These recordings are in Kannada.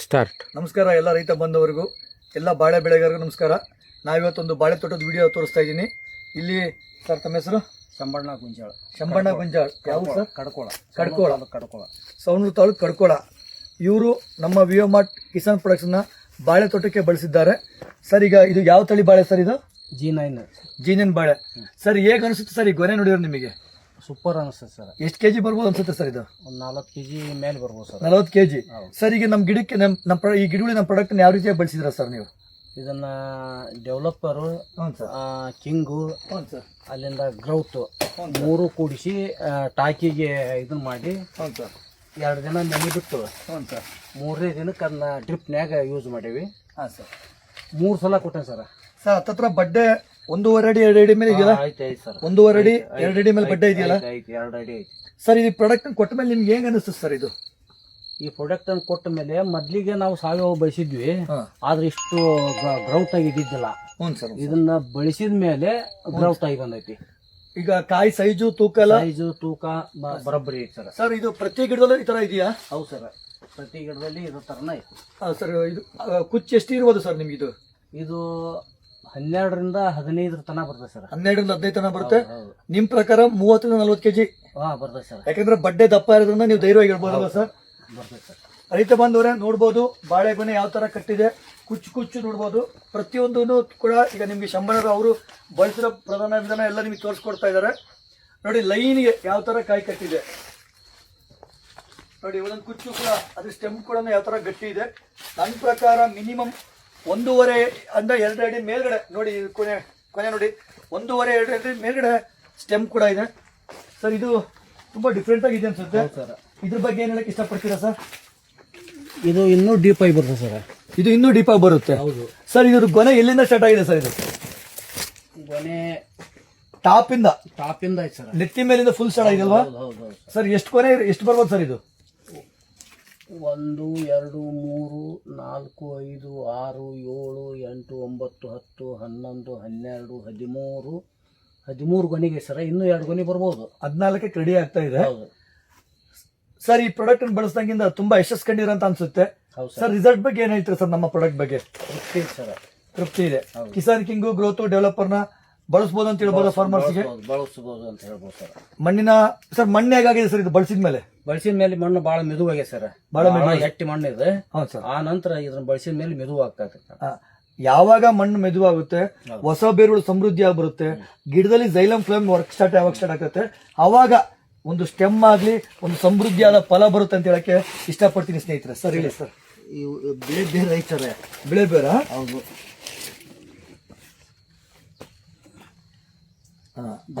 ಸ್ಟಾರ್ಟ್. ನಮಸ್ಕಾರ ಎಲ್ಲ ರೈತ ಬಂಧುವರಿಗೂ, ಎಲ್ಲ ಬಾಳೆ ಬೆಳೆಗಾರರಿಗೂ ನಮಸ್ಕಾರ. ನಾವಿವತ್ತೊಂದು ಬಾಳೆ ತೋಟದ ವಿಡಿಯೋ ತೋರಿಸ್ತಾ ಇದ್ದೀನಿ. ಇಲ್ಲಿ ಸರ್ ತಮ್ಮ ಹೆಸರು? ಶಂಬಣ್ಣ ಗುಂಜಾಳ. ಯಾವ ಸರ್? ಕಡ್ಕೋಳ ಸವಣೂರು ತಾಲೂಕು ಕಡ್ಕೋಳ. ಇವರು ನಮ್ಮ ವಿಯೋಮಾರ್ಟ್ ಕಿಸಾನ್ ಪ್ರೊಡಕ್ಟ್ಸ್ನ ಬಾಳೆ ತೋಟಕ್ಕೆ ಬಳಸಿದ್ದಾರೆ. ಸರ್ ಈಗ ಇದು ಯಾವ ತಳಿ ಬಾಳೆ ಸರ್? ಇದು G9 ಬಾಳೆ. ಸರ್ ಹೇಗೆ ಅನಿಸುತ್ತೆ ಸರ್ ಈ ಗೊನೆ ನೋಡಿದ್ರೆ ನಿಮಗೆ? ಸೂಪರ್ ಅನಿಸ್ತದೆ ಸರ್. ಎಷ್ಟು ಕೆಜಿ ಬರ್ಬೋದು ಅನ್ಸುತ್ತೆ ಸರ್ ಇದು? ಒಂದು 40 kg ಮೇಲೆ ಬರ್ಬೋದು ಸರ್. 40 kg. ಸರ್ ಈಗ ನಮ್ಮ ಗಿಡಕ್ಕೆ ಈ ಗಿಡಗಳು ನಮ್ಮ ಪ್ರಾಡಕ್ಟ್ ಯಾವ ರೀತಿಯಾಗಿ ಬಳಸಿದ್ರ ಸರ್ ನೀವು? ಇದನ್ನ ಡೆವಲಪರು, ಕಿಂಗು, ಅಲ್ಲಿಂದ ಗ್ರೌತ್ ಮೂರು ಕೂಡಿಸಿ ಟಾಕಿಗೆ ಇದನ್ನ ಮಾಡಿ 2 ದಿನ ನೆನೆ ಬಿಟ್ಟು 3ನೇ ದಿನಕ್ಕೆ ಅದನ್ನ ಡ್ರಿಪ್ನ್ಯಾಗ ಯೂಸ್ ಮಾಡೀವಿ. ಹಾಂ ಸರ್. 3 ಸಲ ಕೊಟ್ಟೇನೆ ಸರ್. ಸರ್ ಹತ್ತತ್ರ ಬಡ್ಡೆ 1.5 ಅಡಿ 2 ಅಡಿ ಮೇಲೆ ಇದೆಯಲ್ಲ? ಆಯ್ತು ಸರ್. 1.5 ಅಡಿ 2 ಅಡಿ ಮೇಲೆ ಬಡ್ಡೆ ಇದೆಯಲ್ಲ? 2 ಅಡಿ ಐತಿ ಸರ್. ಇದು ಪ್ರಾಡಕ್ಟ್ ಕೊಟ್ಟ ಮೇಲೆ ನಿಮ್ಗೆ ಹೆಂಗ್ ಅನಿಸ್ತದೆ ಸರ್ ಇದು? ಈ ಪ್ರಾಡಕ್ಟ್ ಅನ್ನು ಕೊಟ್ಟ ಮೇಲೆ ಮೊದ್ಲಿಗೆ ನಾವು ಸಾವಯವ ಬಳಸಿದ್ವಿ, ಆದ್ರೆ ಇಷ್ಟು ಗ್ರೌತ್ ಆಗಿ ಇದ್ದಿದ್ದಿಲ್ಲ. ಇದನ್ನ ಬಳಸಿದ ಮೇಲೆ ಗ್ರೌತ್ ಆಗಿ ಬಂದೈತಿ. ಈಗ ಕಾಯಿ ಸೈಜು ತೂಕ ತೂಕ ಬರೋಬ್ಬರಿ ಐತಿ ಸರ್. ಸರ್ ಇದು ಪ್ರತಿ ಗಿಡದಲ್ಲೂ ಈ ತರ ಇದೆಯಾ? ಹೌದು ಸರ್, ಪ್ರತಿ ಗಿಡದಲ್ಲಿ ಇರೋ ತರನ ಐತಿ. ಸರ್ ಇದು ಕುಚ್ಚು ಎಷ್ಟು ಇರ್ಬೋದು ಸರ್ ನಿಮ್ಗೆ? ಇದು 12ರಿಂದ 15 ತನ ಬರ್ತದೆ ಸರ್. 12ರಿಂದ 15 ತನ ಬರುತ್ತೆ. ನಿಮ್ ಪ್ರಕಾರ 30ರಿಂದ 40 kg ಬರ್ತದೆ ಸರ್. ಯಾಕಂದ್ರೆ ಬಡ್ಡೆ ದಪ್ಪ ಇರೋದ್ರಿಂದ ನೀವು ಧೈರ್ಯವಾಗಿ ಹೇಳ್ಬೋದಲ್ಲ ಸರ್? ಬರ್ತದೆ ಸರ್. ರೈತ ಬಂದವರೇ ನೋಡ್ಬೋದು ಬಾಳೆಗೊನೆ ಯಾವ ತರ ಕಟ್ಟಿದೆ, ಕುಚ್ಚು ನೋಡ್ಬೋದು. ಪ್ರತಿಯೊಂದೂ ಕೂಡ ಈಗ ನಿಮ್ಗೆ ಶಂಬಣ್ಣರು ಅವರು ಬಳಸಿರೋ ಪ್ರಧಾನ ವಿಧಾನ ಎಲ್ಲ ನಿಮ್ಗೆ ತೋರಿಸ್ಕೊಡ್ತಾ ಇದ್ದಾರೆ. ನೋಡಿ ಲೈನ್ಗೆ ಯಾವ ತರ ಕಾಯಿ ಕಟ್ಟಿದೆ ನೋಡಿ. ಒಂದೊಂದು ಕುಚ್ಚು ಕೂಡ ಅದ್ರ ಸ್ಟೆಮ್ ಕೂಡ ಯಾವ ತರ ಗಟ್ಟಿ ಇದೆ. ನನ್ನ ಪ್ರಕಾರ ಮಿನಿಮಮ್ 1.5 ಅಂದ್ರೆ 2 ಅಡಿ ಮೇಲ್ಗಡೆ ನೋಡಿ. ಕೊನೆ ನೋಡಿ 1.5-2 ಅಡಿ ಮೇಲ್ಗಡೆ ಸ್ಟೆಮ್ ಕೂಡ ಇದೆ ಸರ್. ಇದು ತುಂಬಾ ಡಿಫ್ರೆಂಟ್ ಆಗಿದೆ ಅನ್ಸುತ್ತೆ ಸರ್. ಇದ್ರ ಬಗ್ಗೆ ಏನ್ ಹೇಳಕ್ ಇಷ್ಟಪಡ್ತೀರಾ ಸರ್? ಇದು ಇನ್ನೂ ಡೀಪ್ ಆಗಿ ಬರುತ್ತೆ ಸರ್. ಇದು ಇನ್ನೂ ಡೀಪ್ ಆಗಿ ಬರುತ್ತೆ. ಹೌದು ಸರ್. ಇದ್ರ ಗೊನೆ ಎಲ್ಲಿಂದ ಸ್ಟಾರ್ಟ್ ಆಗಿದೆ ಸರ್? ಇದು ಗೊನೆ ಟಾಪ್ ಇಂದ ಐತೆ ಸರ್. ನೆತ್ತಿ ಮೇಲಿಂದ ಫುಲ್ ಸ್ಟಾರ್ಟ್ ಆಗಿದಲ್ವಾ ಸರ್? ಎಷ್ಟು ಕೊನೆ ಎಷ್ಟು ಬರ್ಬೋದು ಸರ್ ಇದು? 1 2 3 4 5 6 7 8 9 10 11 12 13 ಗೊನೆಗೆ ಸರ್. ಇನ್ನೂ 2 ಗೊನೆ ಬರ್ಬೋದು. 14ಕ್ಕೆ ರೆಡಿ ಆಗ್ತಾ ಇದೆ ಸರ್. ಈ ಪ್ರಾಡಕ್ಟ್ ಅನ್ನು ಬಳಸಿದಂಗಿಂದ ತುಂಬಾ ಯಶಸ್ಸು ಕಂಡಿರ ಅಂತ ಅನ್ಸುತ್ತೆ ಸರ್. ರಿಸಲ್ಟ್ ಬಗ್ಗೆ ಏನ್ ಹೇಳ್ತೀರಾ ಸರ್? ನಮ್ಮ ಪ್ರಾಡಕ್ಟ್ ಬಗ್ಗೆ ತೃಪ್ತಿ ಇದೆ. ಕಿಸಾನ್ ಕಿಂಗು, ಗ್ರೋತ್, ಡೆವಲಪರ್ ನ ಬಳಸಬಹುದು ಅಂತ ಹೇಳ್ಬೋದು ಫಾರ್ಮರ್ಸ್ಗೆ? ಬಳಸಬಹುದು ಅಂತ ಹೇಳ್ಬೋದು ಸರ್. ಮಣ್ಣಿನ ಸರ್ ಮಣ್ಣು ಹೇಗಾಗಿದೆ ಸರ್ ಇದು ಬಳಸಿದ ಮೇಲೆ? ಮಣ್ಣು ಬಹಳ ಮೆದುವಾಗಿದೆ ಸರ್. ಬಹಳ ಗಟ್ಟಿ ಮಣ್ಣು ಇದೆ. ಆ ನಂತರ ಇದನ್ನ ಬಳಸಿದ ಮೇಲೆ ಮೆದುವಾಗ್ತದೆ. ಯಾವಾಗ ಮಣ್ಣು ಮೆದುವಾಗುತ್ತೆ, ಹೊಸ ಬೇರುಗಳು ಸಮೃದ್ಧಿ ಆಗ್ಬರುತ್ತೆ, ಗಿಡದಲ್ಲಿ ಜೈಲಮ್ ಫ್ಲೇಮ್ ವರ್ಕ್ ಯಾವಾಗ ಸ್ಟಾರ್ಟ್ ಆಗುತ್ತೆ, ಅವಾಗ ಒಂದು ಸ್ಟೆಮ್ ಆಗ್ಲಿ ಒಂದು ಸಮೃದ್ಧಿಯಾದ ಫಲ ಬರುತ್ತೆ ಅಂತ ಹೇಳಕ್ಕೆ ಇಷ್ಟಪಡ್ತೀನಿ ಸ್ನೇಹಿತರೆ. ಸರ್ ಹೇಳಿ ಸರ್. ಬಿಳೆ ಬೇರೆ ಐತಾರೆ. ಬಿಳೆ ಬೇರ? ಹೌದು.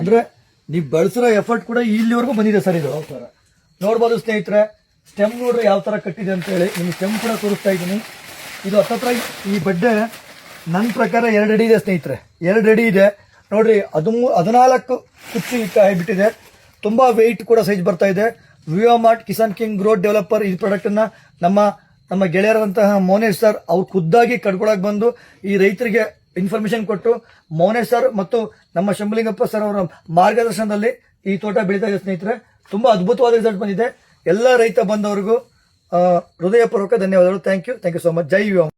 ಅಂದ್ರೆ ನೀವು ಬಳಸಿರೋ ಎಫರ್ಟ್ ಕೂಡ ಇಲ್ಲಿವರೆಗೂ ಬಂದಿದೆ ಸರ್. ಇದು ನೋಡ್ಬೋದು ಸ್ನೇಹಿತರೆ. ಸ್ಟೆಮ್ ನೋಡ್ರಿ ಯಾವ ತರ ಕಟ್ಟಿದೆ ಅಂತ ಹೇಳಿ. ನಿಮ್ಗೆ ಸ್ಟೆಮ್ ಕೂಡ ತೋರಿಸ್ತಾ ಇದ್ದೀನಿ. ಇದು ಹತ್ತತ್ರ ಈ ಬಡ್ಡೆ ನನ್ನ ಪ್ರಕಾರ 2 ಅಡಿ ಇದೆ ಸ್ನೇಹಿತರೆ. 2 ಅಡಿ ಇದೆ ನೋಡ್ರಿ. 14 ಕುಚ್ಚು ಆಗಿಬಿಟ್ಟಿದೆ. ತುಂಬಾ ವೆಯ್ಟ್ ಕೂಡ ಸೈಜ್ ಬರ್ತಾ ಇದೆ. ವಿಯೋಮಾರ್ಟ್ ಕಿಸಾನ್ ಕಿಂಗ್ ಗ್ರೋತ್ ಡೆವಲಪರ್ ಈ ಪ್ರಾಡಕ್ಟ್ ಅನ್ನ ನಮ್ಮ ಗೆಳೆಯರಂತಹ ಮೋನೇಶ್ ಸರ್ ಅವ್ರು ಖುದ್ದಾಗಿ ಕಡ್ಕೊಳಕ್ ಬಂದು ಈ ರೈತರಿಗೆ ಇನ್ಫಾರ್ಮೇಶನ್ ಕೊಟ್ಟು, ಮೋನೇಶ್ ಸರ್ ಮತ್ತು ನಮ್ಮ ಶಂಭಲಿಂಗಪ್ಪ ಸರ್ ಅವರ ಮಾರ್ಗದರ್ಶನದಲ್ಲಿ ಈ ತೋಟ ಬೆಳೀತಾ ಇದೆ ಸ್ನೇಹಿತರೆ. ತುಂಬಾ ಅದ್ಭುತವಾದ ರಿಸಲ್ಟ್ ಬಂದಿದೆ. ಎಲ್ಲ ರೈತ ಬಂದವರಿಗೂ ಹೃದಯಪೂರ್ವಕ ಧನ್ಯವಾದಗಳು. Thank you so much. ಜೈ ವಿಯೋಮ್.